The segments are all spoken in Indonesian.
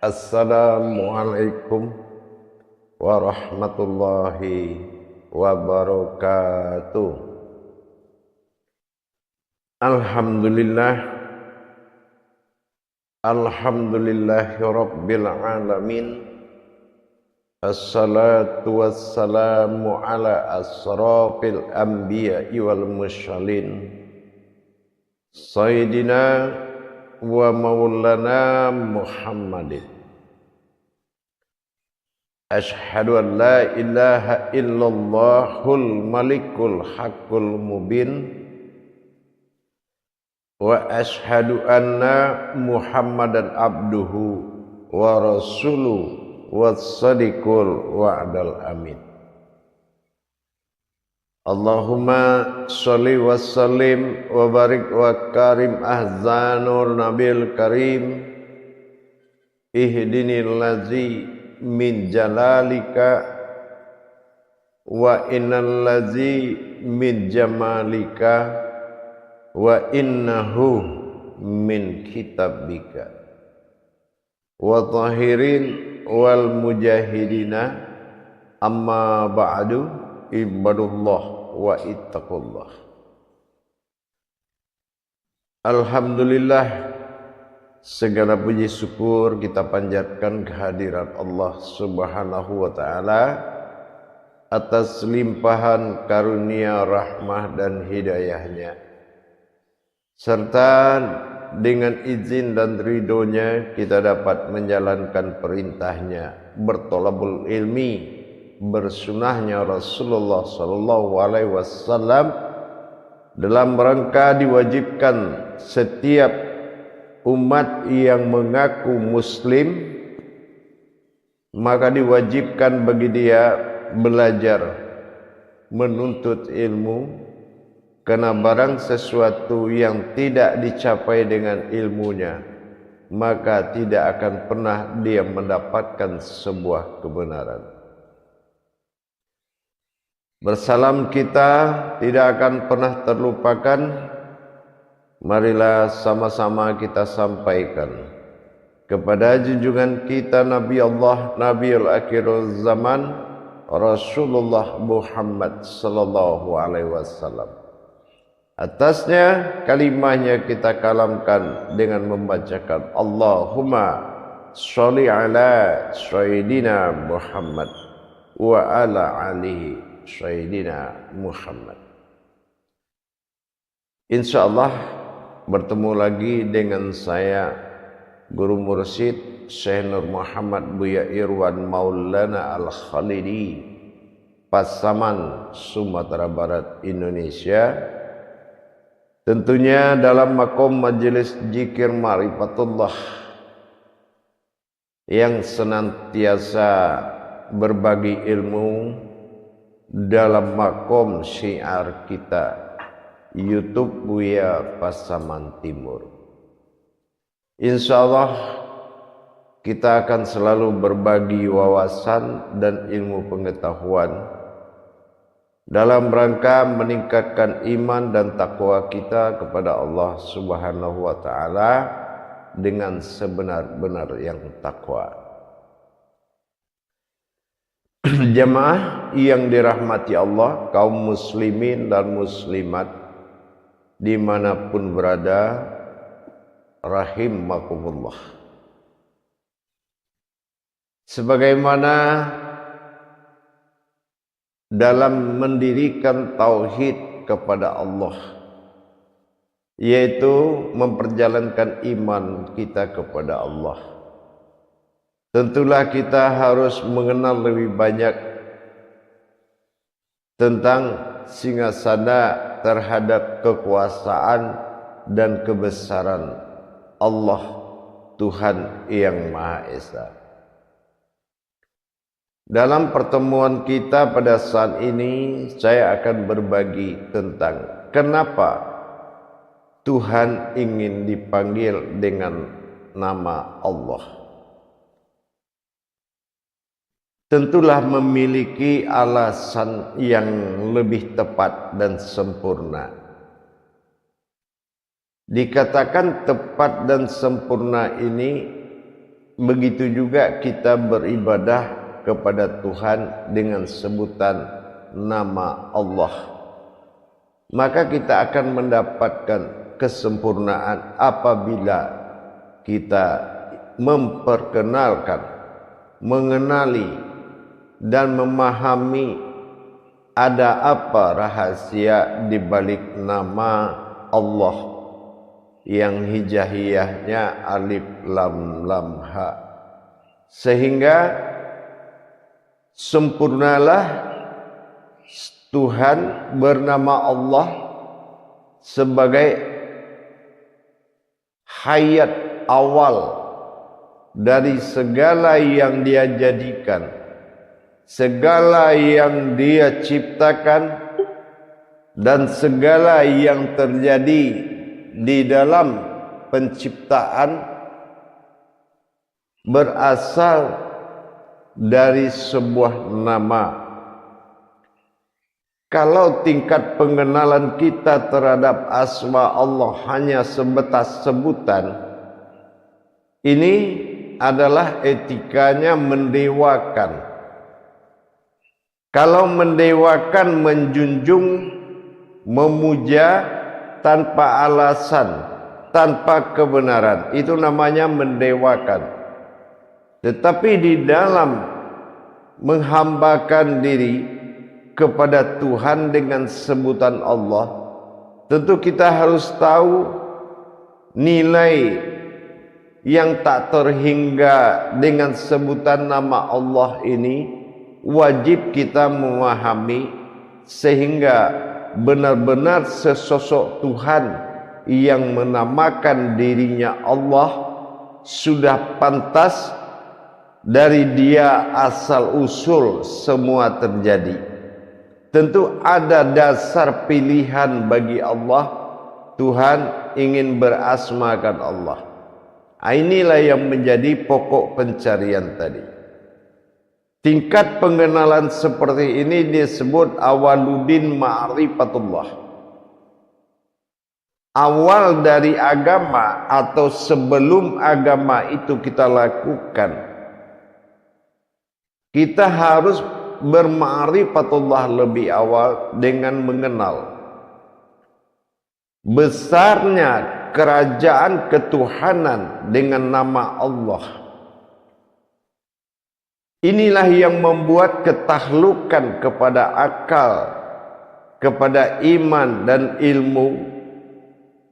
Assalamualaikum warahmatullahi wabarakatuh. Alhamdulillah, alhamdulillahi rabbil alamin. Assalatu wassalamu ala asrafil anbiya'i wal mursalin, Sayyidina wa maulana Muhammadin. Ashhadu an la ilaha illallahul malikul haqqul mubin, wa ashhadu anna Muhammadan abduhu wa rasuluhu was-sadiqul wa'dal amin. Allahumma sholli wa sallim wa barik wa karim ahzanul nabil karim, ihdinil ladzi min jalalika wa innal ladzi min jamalika wa innahu min kitabika wa tahirin wal mujahidina, amma ba'du, ibadullah wa ittaqullah. Alhamdulillah, segala puji syukur kita panjatkan kehadirat Allah Subhanahu wa taala atas limpahan karunia, rahmah dan hidayahnya, serta dengan izin dan ridhonya kita dapat menjalankan perintahnya, bertolabul ilmi, bersunahnya Rasulullah sallallahu alaihi wasallam, dalam rangka diwajibkan setiap umat yang mengaku muslim, maka diwajibkan bagi dia belajar, menuntut ilmu, karena barang sesuatu yang tidak dicapai dengan ilmunya, maka tidak akan pernah dia mendapatkan sebuah kebenaran. Bersalam kita tidak akan pernah terlupakan. Marilah sama-sama kita sampaikan kepada junjungan kita Nabi Allah, Nabiul Akhirul Zaman, Rasulullah Muhammad sallallahu alaihi wasallam. Atasnya kalimahnya kita kalamkan dengan membacakan Allahumma sholli ala Sayyidina Muhammad wa ala alihi Sayyidina Muhammad. InsyaAllah bertemu lagi dengan saya, Guru Mursyid Syekh Nur Muhammad Buya Irwan Maulana Al-Khalidi, Pasaman, Sumatera Barat, Indonesia. Tentunya dalam makom majelis zikir Ma'rifatullah yang senantiasa berbagi ilmu dalam makom syiar kita, YouTube Buya Pasaman Timur. InsyaAllah kita akan selalu berbagi wawasan dan ilmu pengetahuan dalam rangka meningkatkan iman dan takwa kita kepada Allah Subhanahu wa taala dengan sebenar-benar yang takwa. Jamaah yang dirahmati Allah, kaum muslimin dan muslimat dimanapun berada, rahimakumullah. Sebagaimana dalam mendirikan tauhid kepada Allah, yaitu memperjalankan iman kita kepada Allah, tentulah kita harus mengenal lebih banyak tentang singgasana terhadap kekuasaan dan kebesaran Allah, Tuhan yang Maha Esa. Dalam pertemuan kita pada saat ini, saya akan berbagi tentang kenapa Tuhan ingin dipanggil dengan nama Allah. Tentulah memiliki alasan yang lebih tepat dan sempurna. Dikatakan tepat dan sempurna ini begitu juga kita beribadah kepada Tuhan dengan sebutan nama Allah. Maka kita akan mendapatkan kesempurnaan apabila kita memperkenalkan, mengenali dan memahami ada apa rahasia di balik nama Allah yang hijaiyahnya alif lam lam ha, sehingga sempurnalah Tuhan bernama Allah sebagai hayat awal dari segala yang Dia jadikan, segala yang Dia ciptakan, dan segala yang terjadi di dalam penciptaan berasal dari sebuah nama. Kalau tingkat pengenalan kita terhadap asma Allah hanya sebatas sebutan, ini adalah etikanya mendewakan. Kalau mendewakan, menjunjung, memuja tanpa alasan, tanpa kebenaran, itu namanya mendewakan. Tetapi di dalam menghambakan diri kepada Tuhan dengan sebutan Allah, tentu kita harus tahu nilai yang tak terhingga dengan sebutan nama Allah ini. Wajib kita memahami sehingga benar-benar sesosok Tuhan yang menamakan dirinya Allah sudah pantas dari Dia asal usul semua terjadi. Tentu ada dasar pilihan bagi Allah. Tuhan ingin berasmakan Allah. Inilah yang menjadi pokok pencarian tadi. Tingkat pengenalan seperti ini disebut awaludin ma'rifatullah. Awal dari agama atau sebelum agama itu kita lakukan, kita harus berma'rifatullah lebih awal dengan mengenal besarnya kerajaan ketuhanan dengan nama Allah. Inilah yang membuat ketaklukan kepada akal, kepada iman dan ilmu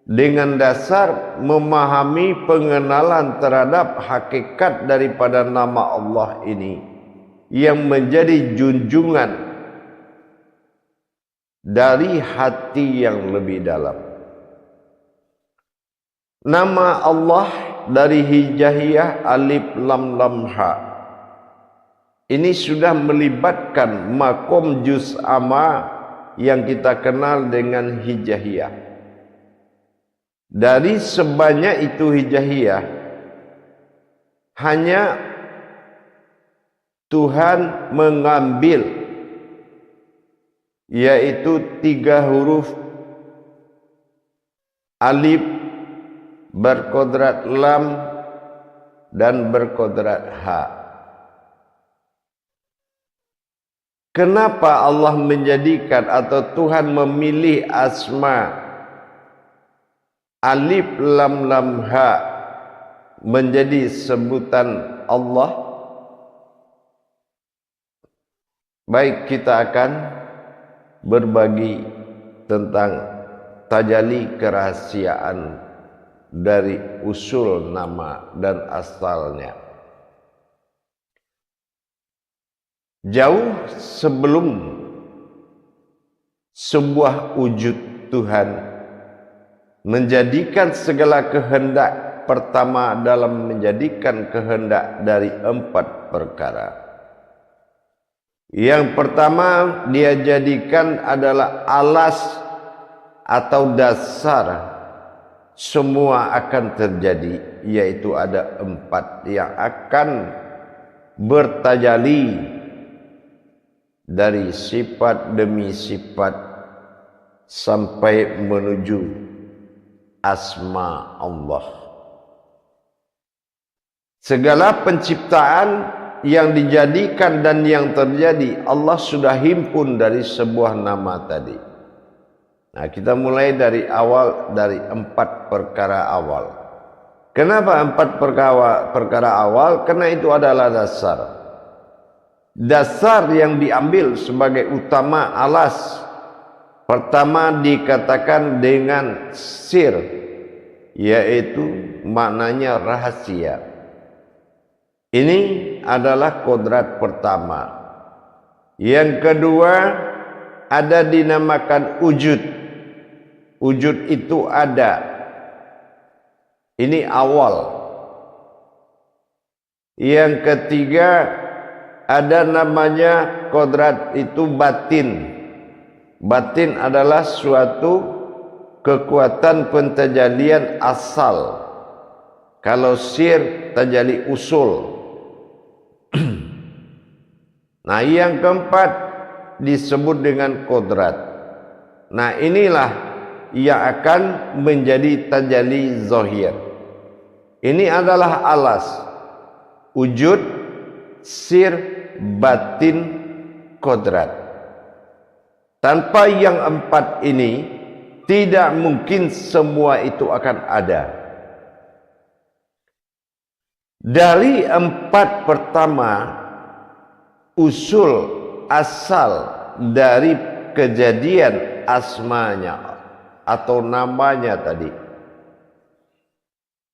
dengan dasar memahami pengenalan terhadap hakikat daripada nama Allah ini yang menjadi junjungan dari hati yang lebih dalam. Nama Allah dari hijaiyah alif lam lam ha ini sudah melibatkan makom juz amma yang kita kenal dengan hijaiyah. Dari sebanyak itu hijaiyah, hanya Tuhan mengambil yaitu 3 huruf alif berkodrat lam dan berkodrat ha. Kenapa Allah menjadikan atau Tuhan memilih asma alif lam lam ha menjadi sebutan Allah? Baik, kita akan berbagi tentang tajalli kerahasiaan dari usul nama dan asalnya. Jauh sebelum sebuah wujud Tuhan menjadikan segala kehendak, pertama dalam menjadikan kehendak dari 4 perkara. Yang pertama Dia jadikan adalah alas atau dasar semua akan terjadi, yaitu ada 4 yang akan bertajalli dari sifat demi sifat sampai menuju asma Allah. Segala penciptaan yang dijadikan dan yang terjadi Allah sudah himpun dari sebuah nama tadi. Nah, kita mulai dari awal, dari 4 perkara awal. Kenapa 4 perkara awal? Karena itu adalah dasar. Dasar yang diambil sebagai utama alas. Pertama dikatakan dengan sir, yaitu maknanya rahasia. Ini adalah kodrat pertama. Yang kedua ada dinamakan wujud. Wujud itu ada. Ini awal. Yang ketiga ada namanya kodrat itu batin. Batin adalah suatu kekuatan pentajalian asal. Kalau sir tajali usul. Nah, yang keempat disebut dengan kodrat. Nah, inilah yang akan menjadi tajalli zahir. Ini adalah alas. Wujud, sir, batin, kodrat. Tanpa yang 4 ini tidak mungkin semua itu akan ada. Dari 4 pertama, usul asal dari kejadian asmanya atau namanya tadi,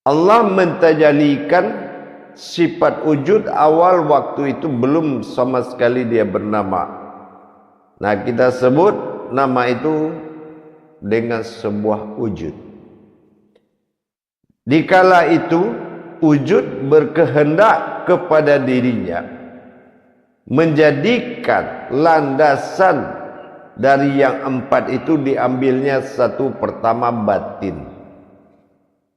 Allah mentajalikan sifat wujud awal waktu itu belum sama sekali dia bernama. Nah, kita sebut nama itu dengan sebuah wujud. Dikala itu wujud berkehendak kepada dirinya menjadikan landasan dari yang 4 itu diambilnya satu pertama batin.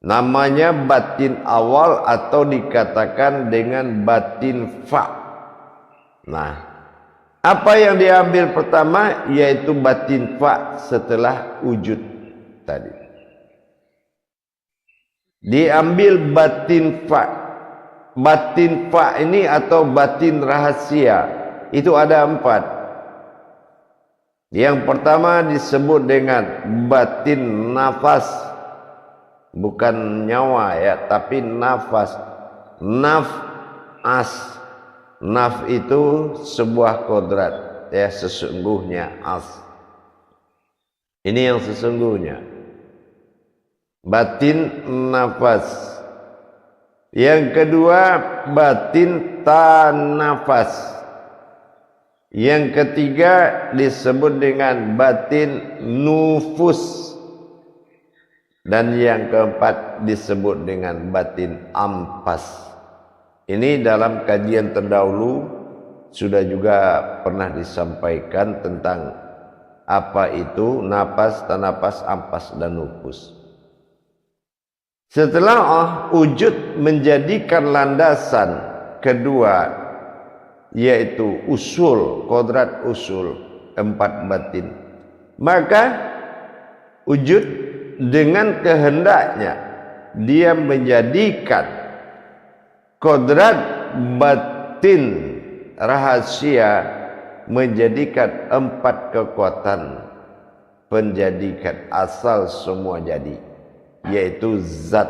Namanya batin awal atau dikatakan dengan batin fa. Nah, apa yang diambil pertama yaitu batin fa setelah wujud tadi. Diambil batin fa. Batin fa ini atau batin rahasia itu ada 4. Yang pertama disebut dengan batin nafas, bukan nyawa ya, tapi nafas. Nafas, naf itu sebuah kodrat ya, sesungguhnya as. Ini yang sesungguhnya. Batin nafas. Yang kedua batin tanafas. Yang ketiga disebut dengan batin nufus. Dan yang keempat disebut dengan batin ampas. Ini dalam kajian terdahulu sudah juga pernah disampaikan tentang apa itu napas, tanapas, ampas, dan nufus. Setelah wujud menjadikan landasan kedua, yaitu usul, kodrat usul 4 batin, maka wujud dengan kehendaknya dia menjadikan kodrat batin rahasia menjadikan 4 kekuatan penjadikan asal semua jadi, yaitu zat.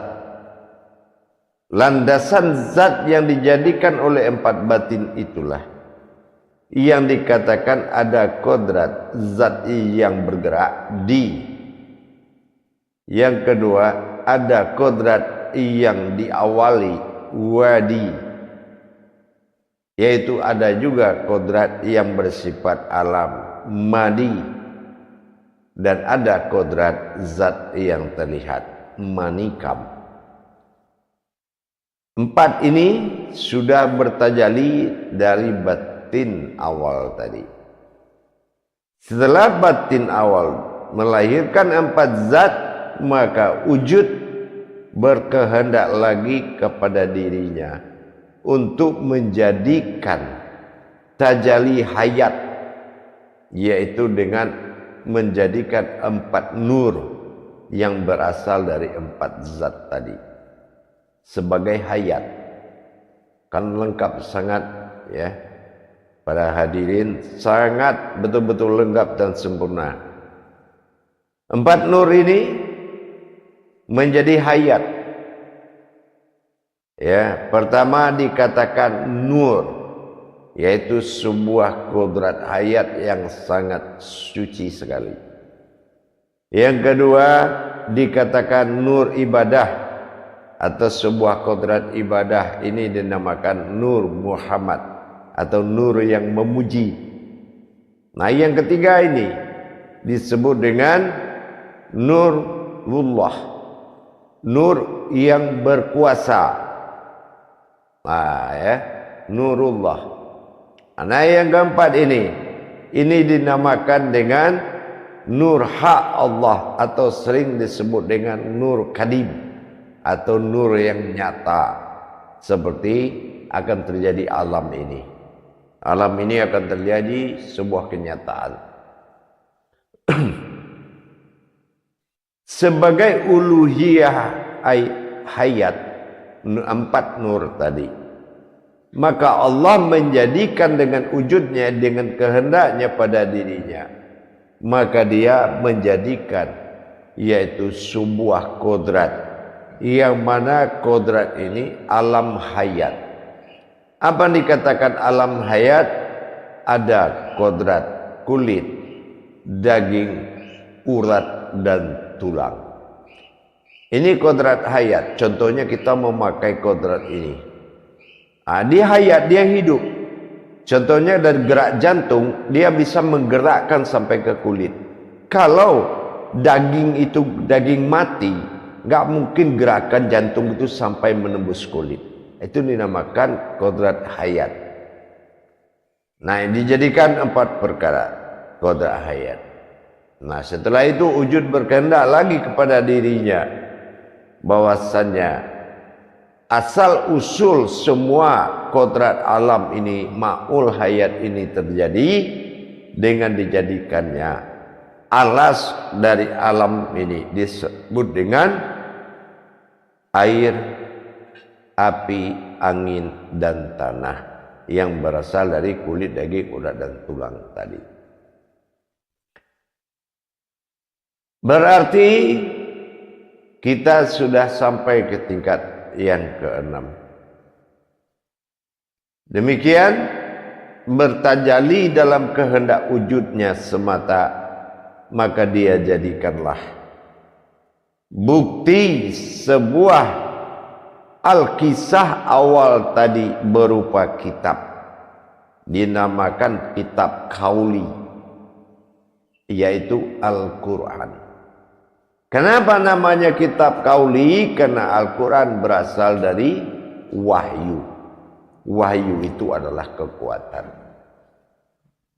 Landasan zat yang dijadikan oleh 4 batin itulah yang dikatakan ada kodrat zat yang bergerak di. Yang kedua ada kodrat yang diawali wadi, yaitu ada juga kodrat yang bersifat alam madi, dan ada kodrat zat yang terlihat manikam. 4 ini sudah bertajali dari batin awal tadi. Setelah batin awal melahirkan 4 zat, maka wujud berkehendak lagi kepada dirinya untuk menjadikan tajali hayat, yaitu dengan menjadikan 4 nur yang berasal dari 4 zat tadi sebagai hayat. Kan lengkap sangat ya. Para hadirin, sangat betul-betul lengkap dan sempurna. 4 nur ini menjadi hayat. Ya, pertama dikatakan nur, yaitu sebuah kodrat hayat yang sangat suci sekali. Yang kedua dikatakan nur ibadah, atau sebuah kodrat ibadah. Ini dinamakan nur Muhammad, atau nur yang memuji. Nah, yang ketiga ini disebut dengan nurullah, nur yang berkuasa. Nah, ya, nurullah. Nah, yang keempat ini dinamakan dengan nur hak Allah, atau sering disebut dengan nur kadim, atau nur yang nyata, seperti akan terjadi alam ini. Alam ini akan terjadi sebuah kenyataan. Sebagai uluhiyah hayat, 4 nur tadi, maka Allah menjadikan dengan wujudnya, dengan kehendaknya pada dirinya, maka dia menjadikan yaitu sebuah kodrat, yang mana kodrat ini alam hayat. Apa dikatakan alam hayat? Ada kodrat kulit, daging, urat, dan tulang. Ini kodrat hayat. Contohnya kita memakai kodrat ini. Dia hayat, dia hidup. Contohnya dari gerak jantung, dia bisa menggerakkan sampai ke kulit. Kalau daging itu daging mati, nggak mungkin gerakan jantung itu sampai menembus kulit. Itu dinamakan kodrat hayat. Nah, dijadikan 4 perkara kodrat hayat. Nah, setelah itu wujud berkehendak lagi kepada dirinya, bahwasannya asal usul semua kodrat alam ini, ma'ul hayat ini terjadi dengan dijadikannya alas dari alam ini disebut dengan air, api, angin, dan tanah, yang berasal dari kulit, daging, urat, dan tulang tadi. Berarti kita sudah sampai ke tingkat yang ke-6. Demikian bertajali dalam kehendak wujudnya semata, maka dia jadikanlah bukti sebuah Al-Kisah awal tadi berupa kitab, dinamakan kitab kauli, yaitu Al-Quran. Kenapa namanya kitab kauli? Karena Al-Quran berasal dari wahyu. Wahyu itu adalah kekuatan.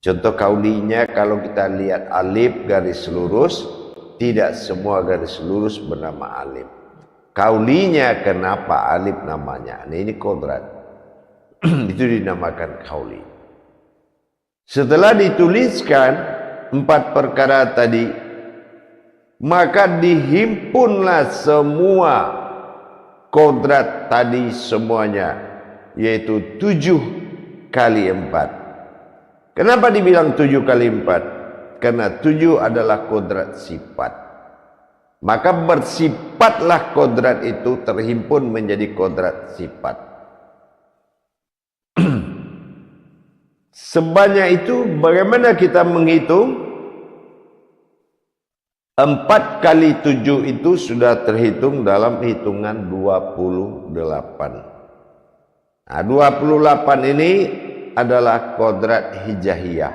Contoh kaulinya, kalau kita lihat alif garis lurus, tidak semua garis lurus bernama alif. Kaulinya, kenapa alif namanya? Nah, ini kodrat. Itu dinamakan kauli. Setelah dituliskan 4 perkara tadi, maka dihimpunlah semua kodrat tadi semuanya, yaitu 7 kali 4. Kenapa dibilang 7 kali 4? Karena 7 adalah kodrat sifat. Maka bersifatlah kodrat itu terhimpun menjadi kodrat sifat. Sebanyak itu bagaimana kita menghitung? 4 kali 7 itu sudah terhitung dalam hitungan 28. Nah, 28 ini adalah kodrat hijahiyah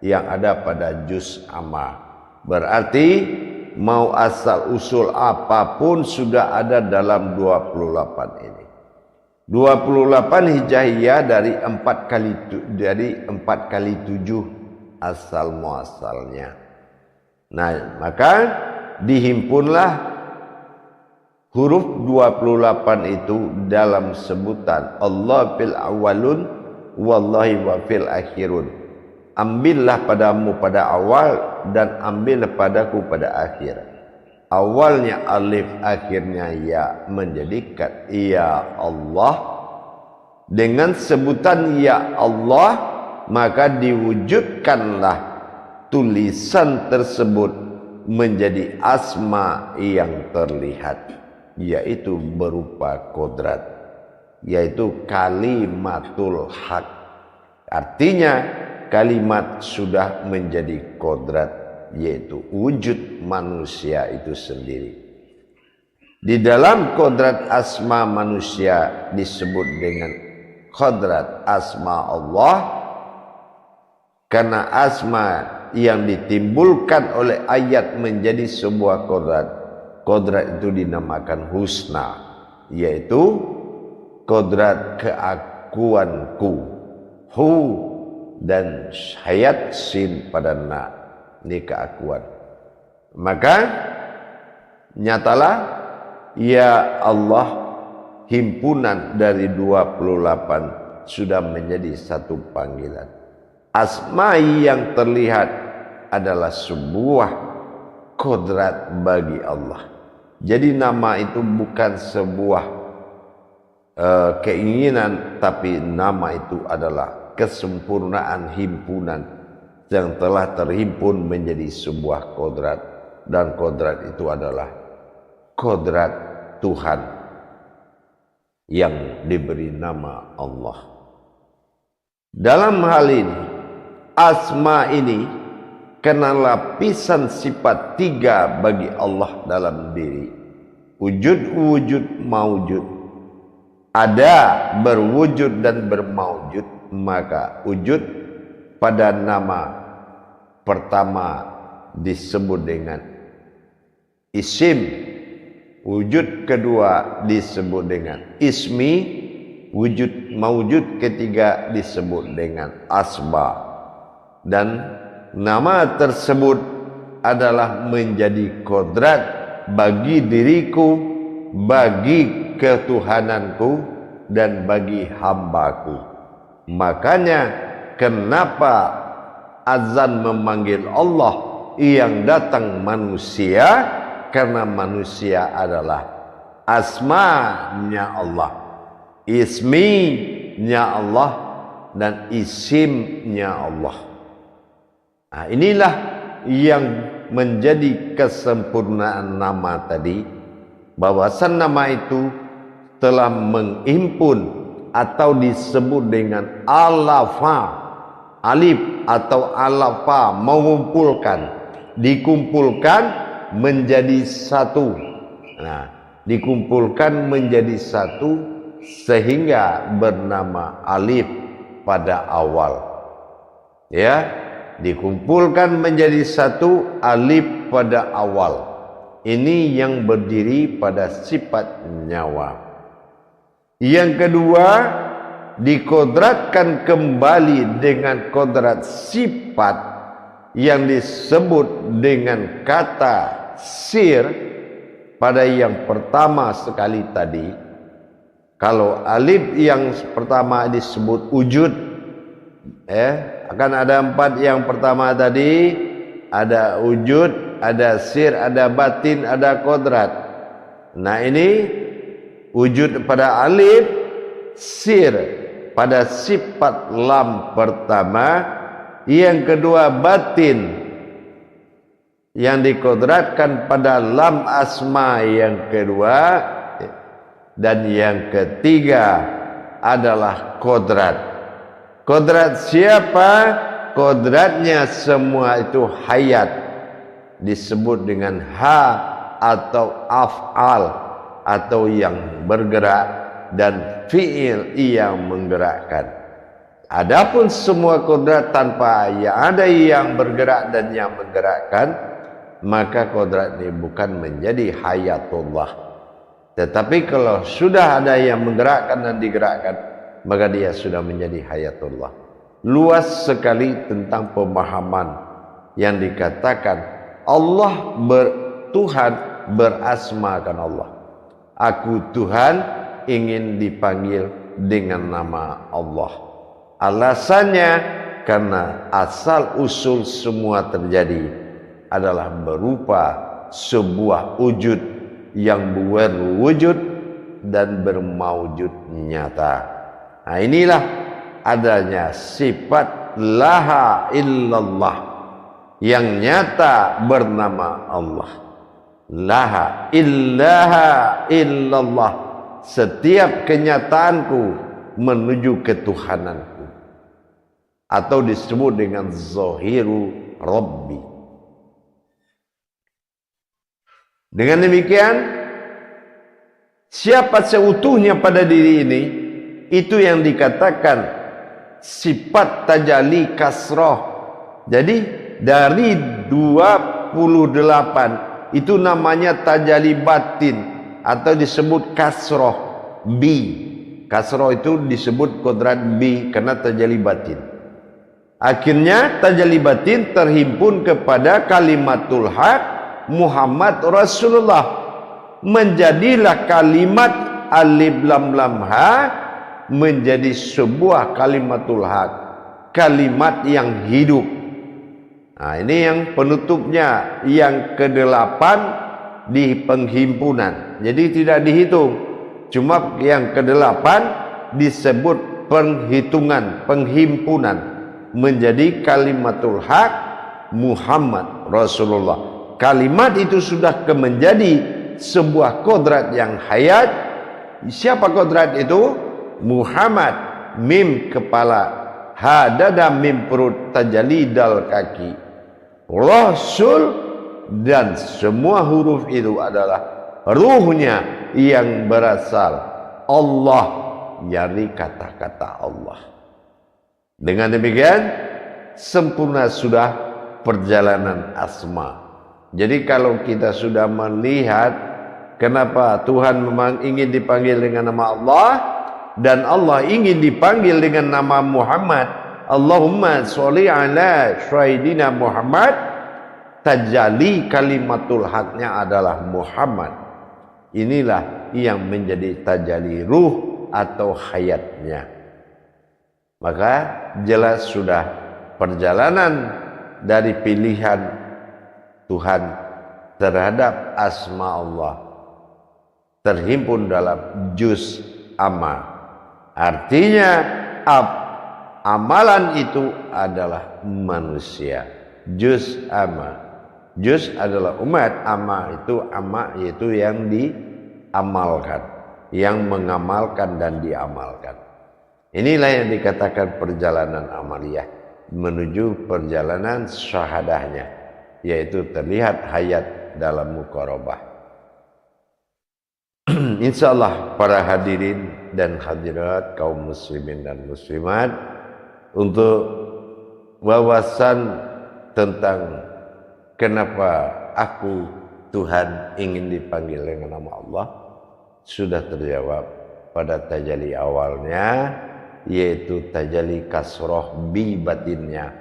yang ada pada juz amma. Berarti mau asal usul apapun sudah ada dalam 28 ini. 28 hijahiyah dari 4 kali 7 asal muasalnya. Nah, maka dihimpunlah huruf 28 itu dalam sebutan Allah fil awalun wallahi wa fil akhirun. Ambillah padamu pada awal dan ambillah padaku pada akhir. Awalnya alif, akhirnya ya, menjadikan ya Allah dengan sebutan ya Allah, maka diwujudkanlah tulisan tersebut menjadi asma yang terlihat, yaitu berupa kodrat, yaitu kalimatul haq. Artinya kalimat sudah menjadi kodrat, yaitu wujud manusia itu sendiri. Di dalam kodrat asma manusia disebut dengan kodrat asma Allah, karena asma yang ditimbulkan oleh ayat menjadi sebuah kodrat. Kodrat itu dinamakan husna, yaitu kodrat keakuanku. Hu dan hayat sin pada na, ini keakuan. Maka nyatalah ya Allah, himpunan dari 28 sudah menjadi satu panggilan. Asma yang terlihat adalah sebuah kodrat bagi Allah. Jadi nama itu bukan sebuah keinginan, tapi nama itu adalah kesempurnaan himpunan yang telah terhimpun menjadi sebuah kodrat, dan kodrat itu adalah kodrat Tuhan yang diberi nama Allah. Dalam hal ini, asma ini kena lapisan sifat 3 bagi Allah dalam diri. Wujud, wujud, maujud. Ada, berwujud dan bermaujud. Maka wujud pada nama pertama disebut dengan isim, wujud kedua disebut dengan ismi, wujud maujud ketiga disebut dengan asma. Dan nama tersebut adalah menjadi kodrat bagi diriku, bagi ketuhananku, dan bagi hambaku. Makanya kenapa azan memanggil Allah yang datang manusia? Karena manusia adalah asmanya Allah, isminya Allah, dan isimnya Allah. Nah, inilah yang menjadi kesempurnaan nama tadi, bahwasan nama itu telah menghimpun atau disebut dengan alafa, alif atau alafa, mengumpulkan, dikumpulkan menjadi satu. Nah, dikumpulkan menjadi satu sehingga bernama alif pada awal. Ya, dikumpulkan menjadi satu, alif pada awal. Ini yang berdiri pada sifat nyawa. Yang kedua, dikodratkan kembali dengan kodrat sifat yang disebut dengan kata sir pada yang pertama sekali tadi. Kalau alif yang pertama disebut wujud, akan ada 4 yang pertama tadi, ada wujud, ada sir, ada batin, ada kodrat. Nah, ini wujud pada alif, sir pada sifat lam pertama, yang kedua batin yang dikodratkan pada lam asma yang kedua, dan yang ketiga adalah kodrat. Kodrat siapa? Kodratnya semua itu hayat, disebut dengan ha atau af'al, atau yang bergerak, dan fi'il yang menggerakkan. Adapun semua kodrat tanpa ada yang bergerak dan yang menggerakkan, maka kodrat ini bukan menjadi hayatullah. Tetapi kalau sudah ada yang menggerakkan dan digerakkan, maka dia sudah menjadi hayatullah. Luas sekali tentang pemahaman yang dikatakan Allah Tuhan berasmakan Allah. Aku Tuhan ingin dipanggil dengan nama Allah. Alasannya karena asal usul semua terjadi adalah berupa sebuah wujud yang berwujud dan bermaujud nyata. Nah, inilah adanya sifat laha illallah yang nyata bernama Allah. Laha illallah, setiap kenyataanku menuju ketuhananku, atau disebut dengan zahiru rabbi. Dengan demikian, siapa seutuhnya pada diri ini, itu yang dikatakan sifat tajalli kasroh. Jadi dari 28 itu namanya tajalli batin atau disebut kasroh bi. Kasroh itu disebut kodrat bi karena tajalli batin. Akhirnya tajalli batin terhimpun kepada kalimatul haq Muhammad Rasulullah. Menjadilah kalimat alif lam lam ha menjadi sebuah kalimatul haq, kalimat yang hidup. Nah, ini yang penutupnya yang ke-8 di penghimpunan. Jadi tidak dihitung, cuma yang ke-8 disebut penghitungan, penghimpunan menjadi kalimatul haq Muhammad Rasulullah. Kalimat itu sudah menjadi sebuah kodrat yang hayat. Siapa kodrat itu? Muhammad, mim kepala, ha dada, mim perut, tajalli dal kaki, Rasul, dan semua huruf itu adalah ruhnya yang berasal Allah, yakni kata-kata Allah. Dengan demikian sempurna sudah perjalanan asma. Jadi kalau kita sudah melihat kenapa Tuhan memang ingin dipanggil dengan nama Allah dan Allah ingin dipanggil dengan nama Muhammad, Allahumma sholli ala sayyidina Muhammad, tajalli kalimatul haknya adalah Muhammad. Inilah yang menjadi tajalli ruh atau hayatnya. Maka jelas sudah perjalanan dari pilihan Tuhan terhadap asma Allah terhimpun dalam juz amma. Artinya amalan itu adalah manusia. Juz amma. Juz adalah umat, amma yaitu yang diamalkan, yang mengamalkan dan diamalkan. Inilah yang dikatakan perjalanan amaliyah menuju perjalanan syahadahnya, yaitu terlihat hayat dalam muqarabah. Insyaallah para hadirin dan hadirat kaum muslimin dan muslimat, untuk wawasan tentang kenapa aku Tuhan ingin dipanggil dengan nama Allah sudah terjawab pada tajalli awalnya, yaitu tajalli kasroh bi batinnya,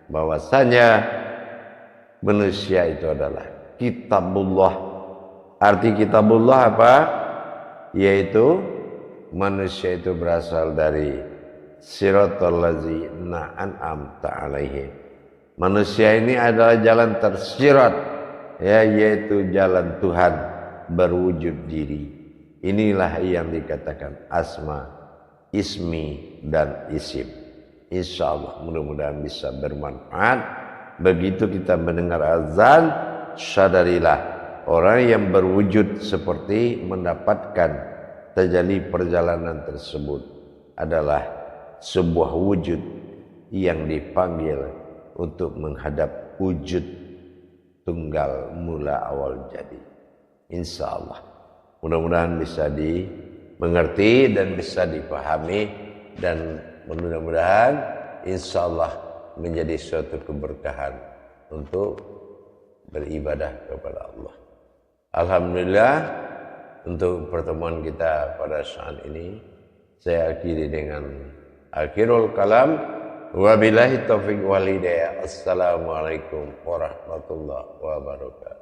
bahwasanya manusia itu adalah kitabullah. Arti kitabullah apa? Yaitu manusia itu berasal dari siratal ladzina an'amta alaihim. Manusia ini adalah jalan tersirat, ya, yaitu jalan Tuhan berwujud diri. Inilah yang dikatakan asma, ismi, dan isim. Insyaallah mudah-mudahan bisa bermanfaat. Begitu kita mendengar azan, sadarilah orang yang berwujud seperti mendapatkan tajalli perjalanan tersebut adalah sebuah wujud yang dipanggil untuk menghadap wujud tunggal mula awal jadi. Insyaallah mudah-mudahan bisa dimengerti dan bisa dipahami, dan mudah-mudahan insyaallah menjadi suatu keberkahan untuk beribadah kepada Allah. Alhamdulillah, untuk pertemuan kita pada saat ini saya akhiri dengan akhirul kalam. Wabillahi taufiq wal hidayah. Assalamualaikum warahmatullahi wabarakatuh.